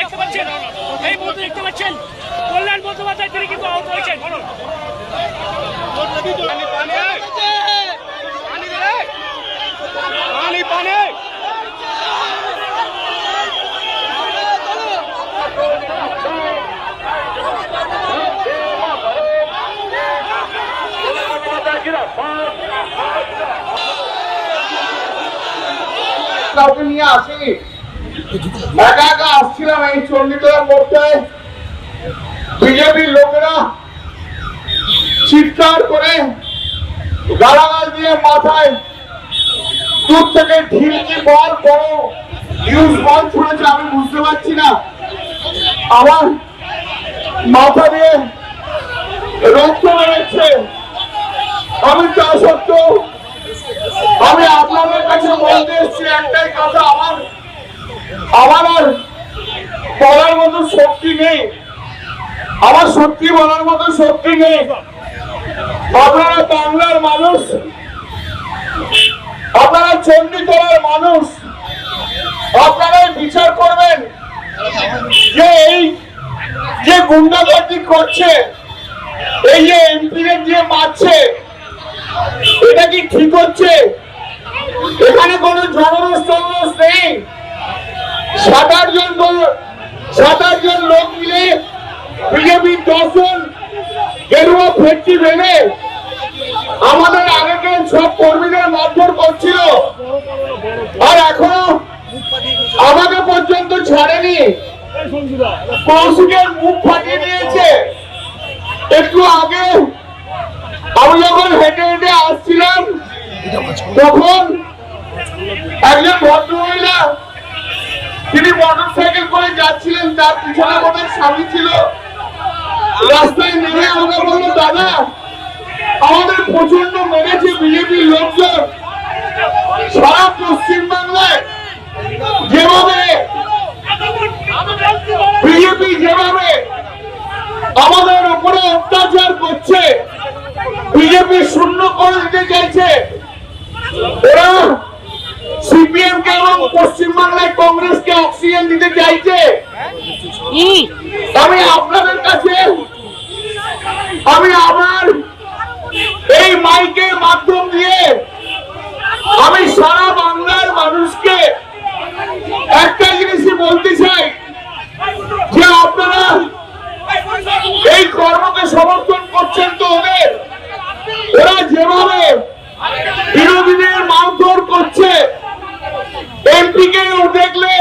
দেখতে পাচ্ছেন, এই মুহূর্তে দেখতে পাচ্ছেন কল্যাণ বন্দ্যোপাধ্যায় তিনি কিন্তু আহত হয়েছেন। কাউকে নিয়ে আসেনি, একা একা আসছিলাম এই চণ্ডীতলার মোড়টায়। বিজেপির লোকেরা চিৎকার করে গালাগাল দিয়ে মাথায় দূর থেকে ঢিলকি বল বড় নিউজ বল ছুড়েছে। আমি বুঝতে পারছি না, আমার মাথা দিয়ে রক্ত বেরোচ্ছে। আমি তা সত্ত্বেও আমি আপনাদের কাছে বলতে এসেছি একটাই কথা, আমার আর বলার মতো শক্তি নেই, আমার সত্যি বলার মতো শক্তি নেই। আপনারা বাংলার মানুষ, আপনারা চণ্ডীতলার মানুষ, আপনারাই বিচার করবেন যে এই যে গুন্ডাগর্দি করছে, এই যে এমপিদের দিয়ে মারছে, এটা কি ঠিক হচ্ছে? এখানে কোনো জনরোষ টনরোষ নেই। 7-8 জন লোক মিলে বিজেপির 10 জন গেরুয়া ফেটটি ভেঙে আমাদের আগেকার সব কর্মীদের মারধর করছিল, আর এখনো আমাকে পর্যন্ত ছাড়েনি। কৌশিকের মুখ ফাটিয়ে দিয়েছে। একটু আগে আমি যখন হেঁটে হেঁটে আসছিলাম তখন একজন ভদ্রমহিলা, তিনি মোটর সাইকেল করে যাচ্ছিলেন, তার পিছনে ওনার স্বামী ছিল। রাস্তায় নেমে আমাকে বললো, দাদা আমাদের প্রচন্ড মেরেছে বিজেপির লোকজন। সারা পশ্চিমবাংলায় যেভাবে বিজেপি যেভাবে আমাদের উপরে অত্যাচার করছে, বিজেপি শূন্য করে দিতে চাইছে, ওরা সিপিএম কে এবং পশ্চিমবাংলায় কংগ্রেসকে অক্সিজেন দিতে চাইছে। আমি আপনাদের কাছে আমি আবার এই মাইকের মাধ্যম দিয়ে আমি সারা বাংলার মানুষকে একটা জিনিসই বলতে চাই যে আপনারা এই কর্মকে সমর্থন করছেন তো ওদের, ওরা যেভাবে বিরোধীদের মারধর করছে, এমপি কে দেখলে